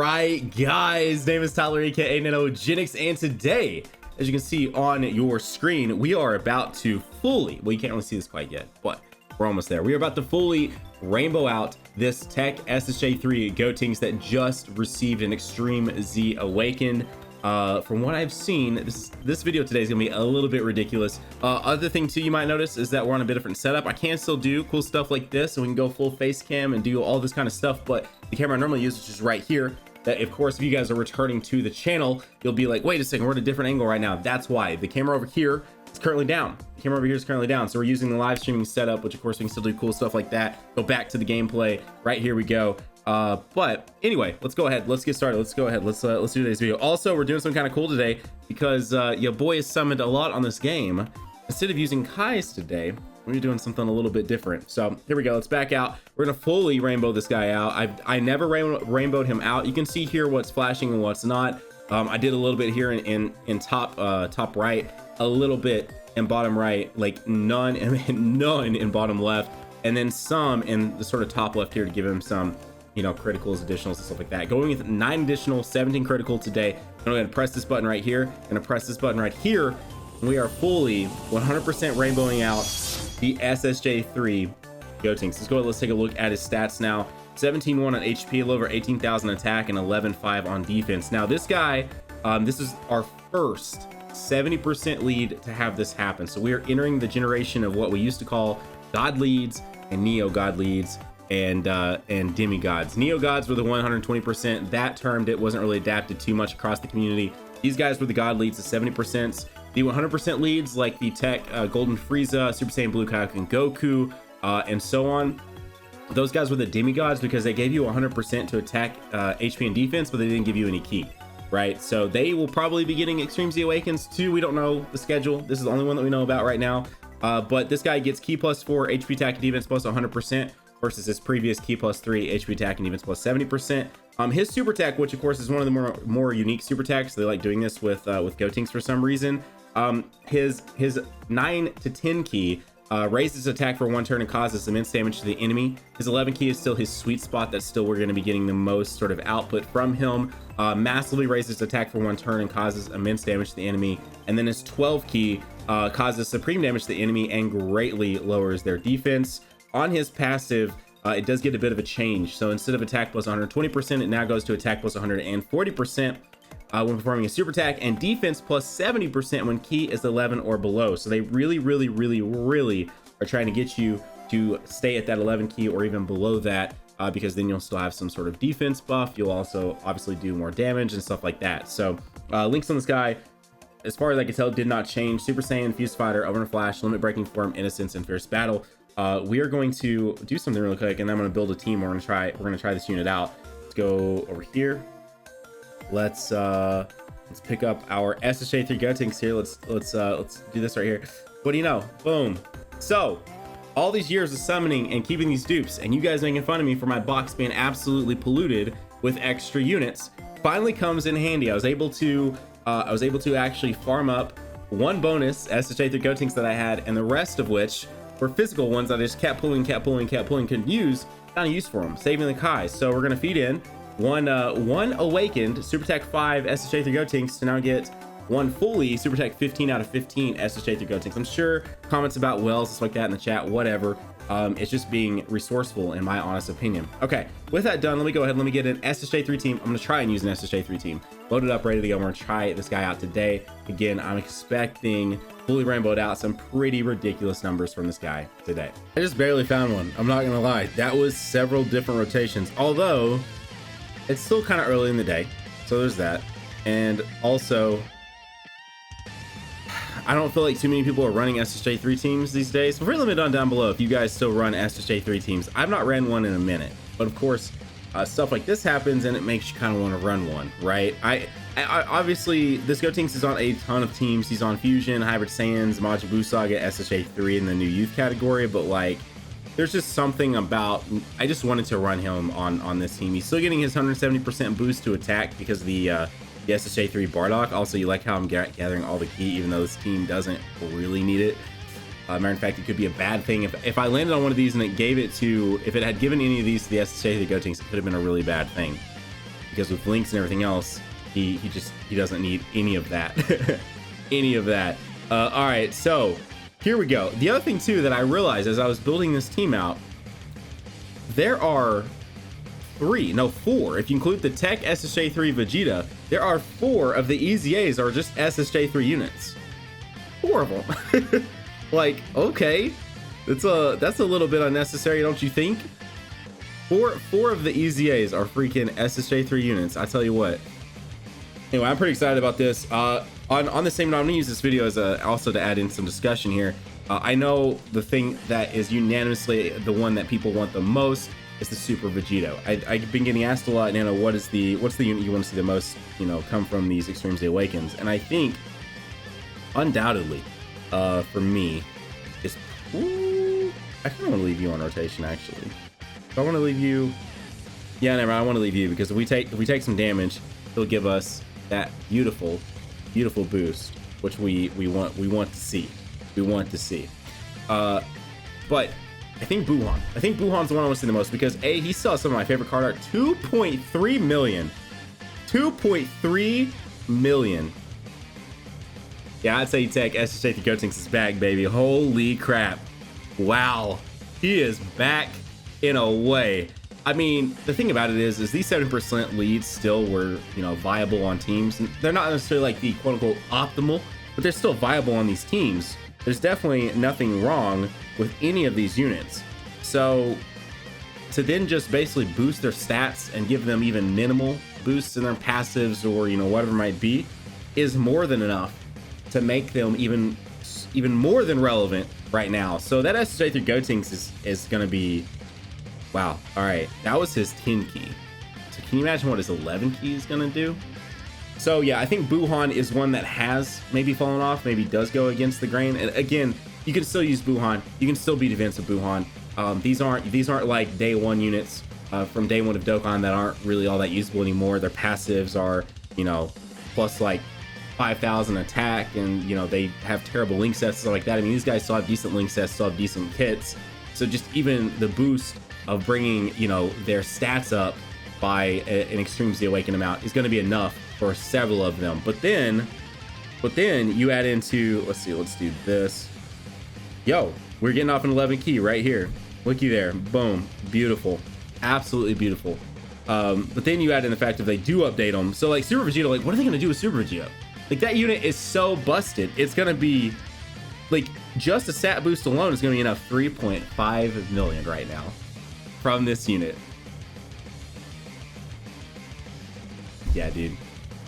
right, guys, name is Tyler, aka Nanogenix, and today, as you can see on your screen, we are about to fully, well, you can't really see this quite yet, but we're almost there. We are about to fully rainbow out this TEQ SSJ3 Gotenks that just received an Extreme Z Awaken. From what I've seen, this video today is gonna be a little bit ridiculous. Other thing too you might notice is that we're on a bit different setup. I can still do cool stuff like this, and we can go full face cam and do all this kind of stuff, but the camera I normally use, which is right here, that of course if you guys are returning to the channel, you'll be like, wait a second, we're at a different angle right now. That's why the camera over here is currently down. The camera over here is currently down, so we're using the live streaming setup, which of course we can still do cool stuff like that. Go back to the gameplay. Right here we go. But anyway, let's go ahead, let's get started. Let's go ahead, let's do today's video. Also, we're doing something kind of cool today because your boy is summoned a lot on this game. Instead of using Kai's today, we're doing something a little bit different. So here we go, let's back out. We're gonna fully rainbow this guy out. I never rainbowed him out. You can see here what's flashing and what's not. I did a little bit here in top right, a little bit in bottom right, like none and none in bottom left, and then some in the sort of top left here to give him some, you know, criticals, additionals, and stuff like that. Going with 9 additional, 17 critical today. I'm gonna press this button right here, gonna press this button right here, and we are fully 100% rainbowing out the SSJ3 Gotenks. Let's go ahead, let's take a look at his stats now. 17-1 on HP, a little over 18,000 attack, and 11-5 on defense. Now this guy, this is our first 70% lead to have this happen. So we are entering the generation of what we used to call God leads and Neo God leads and demigods. Neo gods were the 120%. That term that wasn't really adapted too much across the community. These guys were the God leads, the 70%. The 100% leads like the TEQ Golden Frieza, Super Saiyan Blue Kaioken Goku, and so on. Those guys were the demigods because they gave you 100% to attack, HP, and defense, but they didn't give you any ki, right? So they will probably be getting Extreme Z Awakens too. We don't know the schedule. This is the only one that we know about right now. But this guy gets ki plus 4, HP, attack, and defense plus 100%. Versus his previous ki plus 3, HP attack and defense plus 70%. His super attack, which of course is one of the more unique super attacks, they like doing this with Gotenks for some reason. His 9 to 10 ki raises attack for 1 turn and causes immense damage to the enemy. His 11 ki is still his sweet spot. That's still we're going to be getting the most sort of output from him. Massively raises attack for 1 turn and causes immense damage to the enemy. And then his 12 ki causes supreme damage to the enemy and greatly lowers their defense. On his passive, it does get a bit of a change. So instead of attack plus 120%, it now goes to attack plus 140% when performing a super attack, and defense plus 70% when ki is 11 or below. So they really are trying to get you to stay at that 11 ki or even below that, because then you'll still have some sort of defense buff. You'll also obviously do more damage and stuff like that. So links on this guy, as far as I can tell, did not change. Super Saiyan, Fused Fighter, Over Flash, Limit Breaking Form, Innocence, and Fierce Battle. We are going to do something really quick, and I'm going to build a team. We're going to try this unit out. Let's go over here. Let's pick up our SSJ3 Gotenks here. Let's do this right here. What do you know? Boom. So all these years of summoning and keeping these dupes, and you guys making fun of me for my box being absolutely polluted with extra units, finally comes in handy. I was able to actually farm up 1 bonus SSJ3 Gotenks that I had, and the rest of which were physical ones that I just kept pulling, couldn't use. Not a use for them, saving the Kai. So we're gonna feed in one awakened Super Attack 5 SSJ3 Gotenks to now get 1 fully Super Attack 15 out of 15 SSJ3 Gotenks. I'm sure comments about wells, stuff like that in the chat, whatever. It's just being resourceful in my honest opinion. Okay, with that done, let me go ahead, let me get an SSJ3 team. I'm gonna try and use an SSJ3 team. Loaded up, ready to go. I'm gonna try this guy out today. Again, I'm expecting fully rainbowed out some pretty ridiculous numbers from this guy today. I just barely found one, I'm not gonna lie. That was several different rotations, although it's still kind of early in the day, so there's that. And also, I don't feel like too many people are running SSJ3 teams these days. Feel free to let me know down below if you guys still run SSJ3 teams. I've not ran one in a minute, but of course stuff like this happens and it makes you kind of want to run one, right? I obviously this Gotenks is on a ton of teams. He's on Fusion, Hybrid Saiyans, Majin Buu Saga, SSJ3 in the new youth category, but like there's just something about, I just wanted to run him on this team. He's still getting his 170% boost to attack because of the SSJ3 Bardock. Also, you like how I'm gathering all the ki even though this team doesn't really need it. Matter of fact, it could be a bad thing if I landed on one of these and it gave it to, if it had given any of these to the SSJ3 Gotenks, it could have been a really bad thing. because with links and everything else, he doesn't need any of that. Any of that. All right, so here we go. The other thing too that I realized as I was building this team out, there are four. If you include the TEQ SSJ3 Vegeta, there are 4 of the EZA'd are just SSJ3 units. 4 of them. Like, okay, that's a little bit unnecessary, don't you think? Four of the EZA'd are freaking SSJ3 units. I tell you what. Anyway, I'm pretty excited about this. On the same note, I'm gonna use this video as also to add in some discussion here. I know the thing that is unanimously the one that people want the most is the Super Vegito. I've been getting asked a lot, Nano, what's the unit you want to see the most, come from these Extreme Z Awakens? And I think, undoubtedly, for me, is I kind of want to leave you on rotation actually. I want to leave you. Yeah, never. I want to leave you because if we take some damage, he'll give us that beautiful boost, which we want to see. We want to see. But I think Buhan. I think Buhan's the one I want to see the most because A, he still has some of my favorite card art. 2.3 million. 2.3 million. Yeah, I'd say TEQ SSJ3 Gotenks is back, baby. Holy crap. Wow. He is back in a way. I mean, the thing about it is these 7% leads still were, viable on teams. And they're not necessarily like the quote unquote optimal, but they're still viable on these teams. There's definitely nothing wrong with any of these units. So to then just basically boost their stats and give them even minimal boosts in their passives or, whatever it might be, is more than enough to make them even more than relevant right now. So that SSJ3 Gotenks is going to be, wow. All right, that was his 10 key. So can you imagine what his 11 key is going to do? So yeah, I think Buhan is one that has maybe fallen off, maybe does go against the grain. And again, you can still use Buhan. You can still beat events with Buhan. These aren't like day one units from day one of Dokkan that aren't really all that usable anymore. Their passives are, plus like 5,000 attack, and they have terrible link sets, stuff like that. I mean, these guys still have decent link sets, still have decent kits. So just even the boost of bringing their stats up by an Extreme Z Awaken amount is going to be enough for several of them. But then you add into, let's do this. Yo, we're getting off an 11 key right here. Looky there, boom, beautiful, absolutely beautiful. But then you add in the fact if they do update them, so like Super Vegito, like what are they gonna do with Super Vegito? Like that unit is so busted. It's gonna be like just a stat boost alone is gonna be enough 3.5 million right now from this unit. Yeah, dude,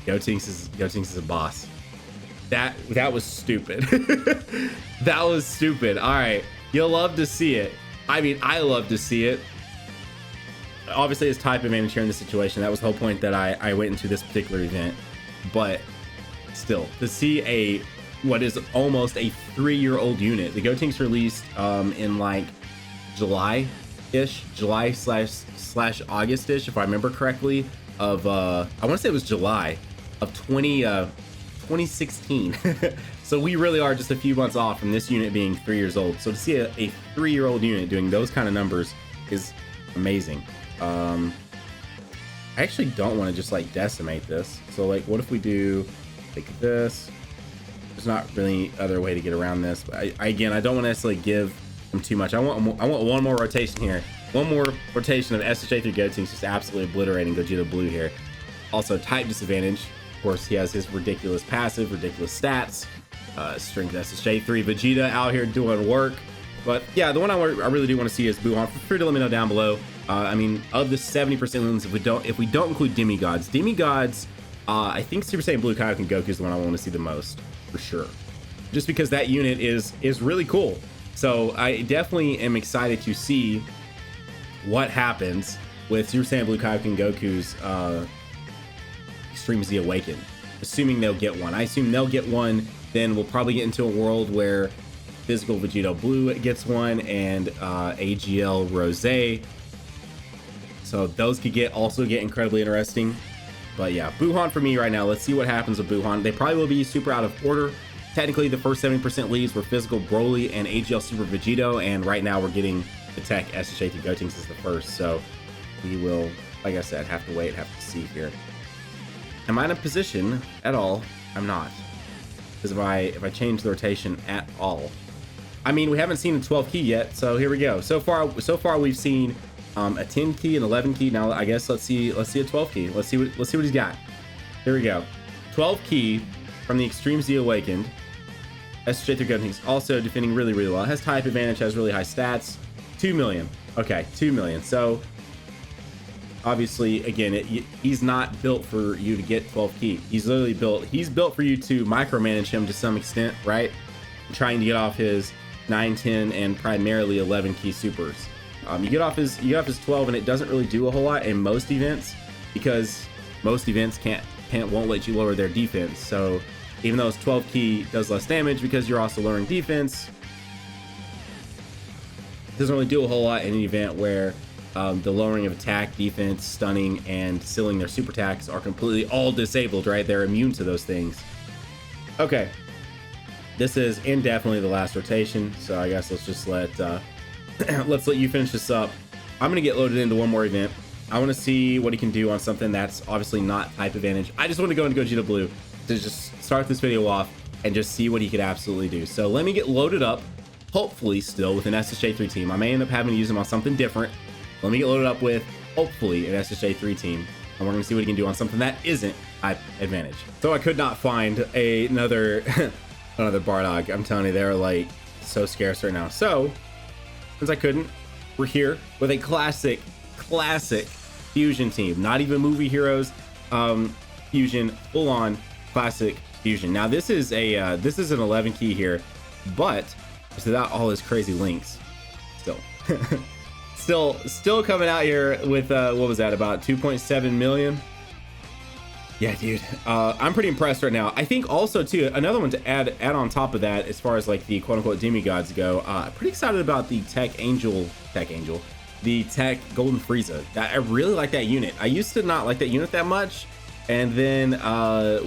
Gotenks is a boss. That was stupid. That was stupid. All right, you'll love to see it. I mean, I love to see it. Obviously, it's type advantage here in this situation. That was the whole point that I went into this particular event. But still, to see what is almost a 3-year-old unit. The Gotenks released in like July-ish, July/August-ish, if I remember correctly. Of I want to say it was July of 2016. So we really are just a few months off from this unit being 3 years old. So to see a 3-year-old unit doing those kind of numbers is amazing. I actually don't want to just like decimate this. So like, what if we do like this? There's not really any other way to get around this. But I don't want to necessarily give them too much. I want one more rotation here. One more rotation of SSJ3 Gotenks, just absolutely obliterating Gogeta Blue here. Also type disadvantage. Of course, he has his ridiculous passive, ridiculous stats. Strength SSJ3 Vegeta out here doing work. But yeah, the one I really do want to see is Buhan. Feel free to let me know down below. I mean, of the 70% wins, if we don't include demigods, I think Super Saiyan Blue Kaioken Goku is the one I want to see the most for sure. Just because that unit is really cool. So I definitely am excited to see what happens with Super Saiyan Blue Kaioken Goku's Extreme Z Awaken, assuming they'll get one. I assume they'll get one. Then we'll probably get into a world where Physical Vegito Blue gets one and AGL Rosé. So those could also get incredibly interesting. But yeah, Buhan for me right now. Let's see what happens with Buhan. They probably will be super out of order. Technically, the first 70% leads were Physical Broly and AGL Super Vegito, and right now we're getting the TEQ SSJ3 Gotenks as the first. So we will like I said, have to wait, have to see here. Am I in a position at all? I'm not. Because if I change the rotation at all, I mean, we haven't seen a 12 key yet, so here we go. So far we've seen a 10 key and 11 key. Now I guess let's see a 12 key. Let's see what he's got. Here we go. 12 key from the Extreme Z Awakened. SSJ3 Gotenks, also defending really, really well. Has type advantage, has really high stats. 2 million. Okay, 2 million. So obviously, again, he's not built for you to get 12 key. He's literally he's built for you to micromanage him to some extent, right? Trying to get off his 9, 10, and primarily 11 key supers. You get off his 12, and it doesn't really do a whole lot in most events, because most events won't let you lower their defense. So even though his 12 key does less damage because you're also lowering defense, it doesn't really do a whole lot in an event where the lowering of attack, defense, stunning, and sealing their super attacks are completely all disabled, right? They're immune to those things. Okay, this is indefinitely the last rotation, so I guess let's just let you finish this up. I'm gonna get loaded into one more event. I want to see what he can do on something that's obviously not type advantage. I just want to go into Gogeta Blue to just start this video off and just see what he could absolutely do. So let me get loaded up, hopefully still with an SSJ3 team. I may end up having to use him on something different. Let me get loaded up with hopefully an SSJ3 team, and we're gonna see what he can do on something that isn't type advantage. So I could not find another Bardock. I'm telling you, they're like so scarce right now. So since I couldn't, we're here with a classic fusion team. Not even movie heroes, fusion, full on classic fusion. Now this is an 11 key here, but it's without all his crazy links. Still coming out here with what was that, about 2.7 million? Yeah, dude, I'm pretty impressed right now. I think also too, another one to add on top of that, as far as like the quote-unquote demigods go, pretty excited about the TEQ Golden Frieza. I really like that unit. I used to not like that unit that much, and then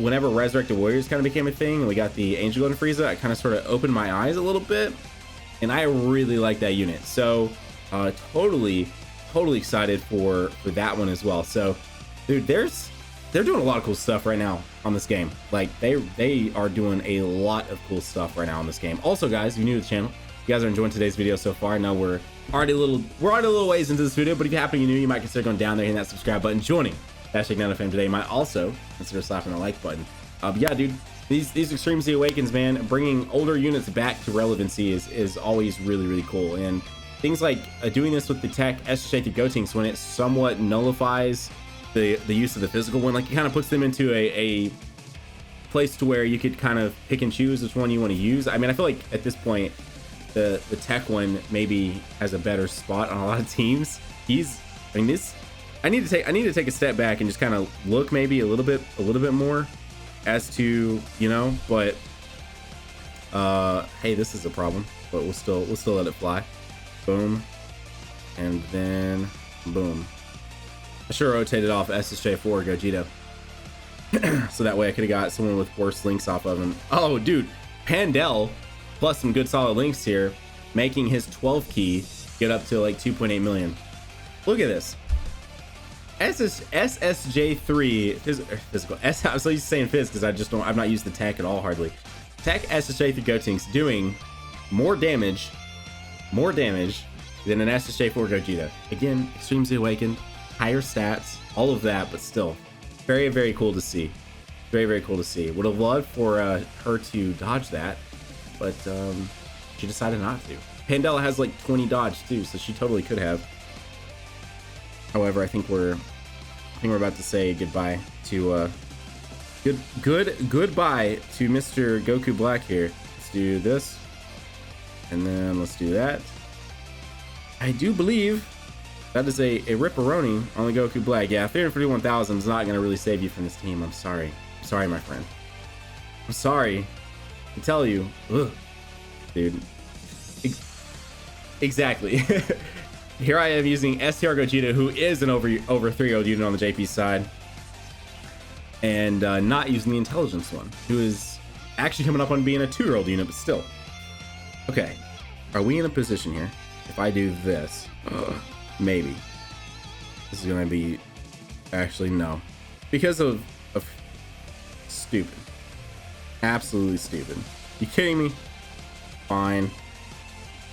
whenever Resurrected Warriors kind of became a thing and we got the Angel Golden Frieza, I kind of sort of opened my eyes a little bit, and I really like that unit. So totally excited for that one as well. So dude, they're doing a lot of cool stuff right now on this game. Like they are doing a lot of cool stuff right now on this game. Also guys, if you're new to the channel, you guys are enjoying today's video so far. I know we're already a little ways into this video, but if you happen to be new, you might consider going down there, hitting that subscribe button, joining #Nano today. You might also consider slapping the like button. But yeah, dude, these Extreme Z Awakens, man, bringing older units back to relevancy is always really cool. And things like doing this with the TEQ SSJ3 Gotenks, when it somewhat nullifies the use of the physical one, like it kind of puts them into a place to where you could kind of pick and choose which one you want to use. I mean, I feel like at this point the TEQ one maybe has a better spot on a lot of teams. I need to take a step back and just kind of look maybe a little bit more as to, you know, but hey, this is a problem, but we'll still let it fly. Boom, and then boom. I sure rotated off SSJ4 Gogeta so that way I could have got someone with worse links off of him. Oh dude, Pandel plus some good solid links here, making his 12 key get up to like 2.8 million. Look at this. SSJ3 physical. I'm so used to saying phys because I've not used the TEQ at all hardly. TEQ SSJ3 Gotenks doing more damage than an SSJ4 Gogeta. Again, Extreme Z Awakened, higher stats, all of that, but still very cool to see. Very cool to see. Would have loved for her to dodge that, but she decided not to. Pandela has like 20 dodge too, so she totally could have. However, I think we're about to say goodbye to goodbye to Mr. Goku Black here. Let's do this, and then let's do that. I do believe that is a Ripperoni on the Goku Black. Yeah, 351,000 is not going to really save you from this team. I'm sorry, my friend. I'm sorry to tell you. Ugh, dude. Exactly. Here I am using STR Gogeta, who is an over 3-year-old unit on the JP side, and not using the intelligence one, who is actually coming up on being a 2-year-old unit, but still. Okay, are we in a position here? If I do this, maybe this is gonna be Actually, no. Because of stupid. Absolutely stupid. You kidding me? Fine.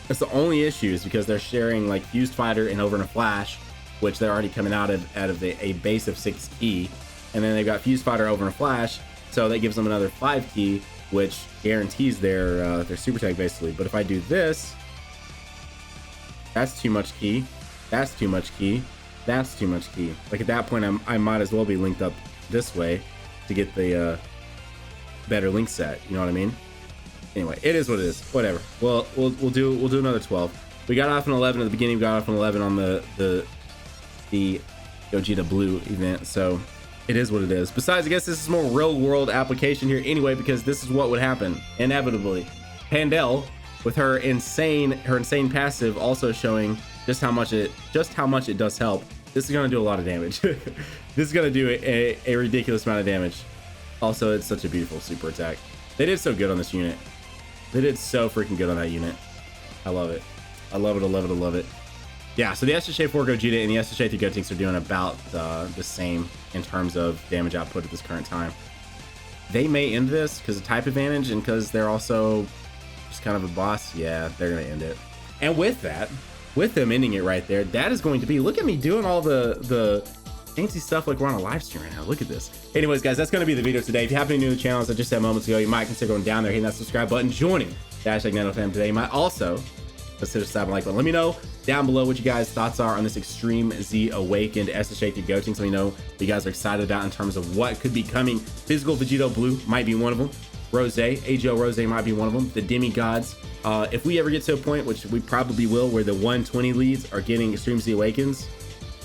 That's the only issue, is because they're sharing like Fused Fighter and Over in a Flash, which they're already coming out of a base of 6 key, and then they've got Fused Fighter Over in a Flash, so that gives them another 5 key, which guarantees their super tag basically. But if I do this, that's too much key. That's too much key. That's too much key. Like at that point, I might as well be linked up this way to get the better link set. You know what I mean? Anyway, it is what it is. Whatever. Well, we'll do another 12. We got off an 11 at the beginning. We got off an 11 on the Gogeta Blue event. So it is what it is. Besides, I guess this is more real world application here anyway, because this is what would happen inevitably. Pandel with her insane passive also showing just how much it does help. This is gonna do a lot of damage. This is gonna do a ridiculous amount of damage. Also, it's such a beautiful super attack. They did so good on this unit. They did so freaking good on that unit. I love it. I love it. I love it. I love it. Yeah, so the SSJ4 Gogeta and the SSJ3 Gotenks are doing about the same in terms of damage output at this current time. They may end this because of type advantage and because they're also just kind of a boss. Yeah, they're going to end it. And with that, with them ending it right there, that is going to be, look at me doing all the fancy stuff like we're on a live stream right now. Look at this. Anyways, guys, that's going to be the video today. If you happen to be new to the channel, as I just said moments ago, you might consider going down there, hitting that subscribe button, joining the #NanoFam today. You might also consider slapping like button. Let me know down below what you guys' thoughts are on this Extreme Z Awakened SSJ3 Gotenks. Let me know what you guys are excited about in terms of what could be coming. Physical Vegito Blue might be one of them. Rose, AGL Rose might be one of them. The Demigods. If we ever get to a point, which we probably will, where the 120 leads are getting Extreme Z Awakens,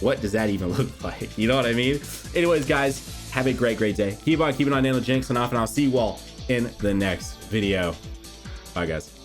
what does that even look like? You know what I mean? Anyways, guys, have a great day. Keep on keeping on Nanogenix and off, and I'll see you all in the next video. Bye, guys.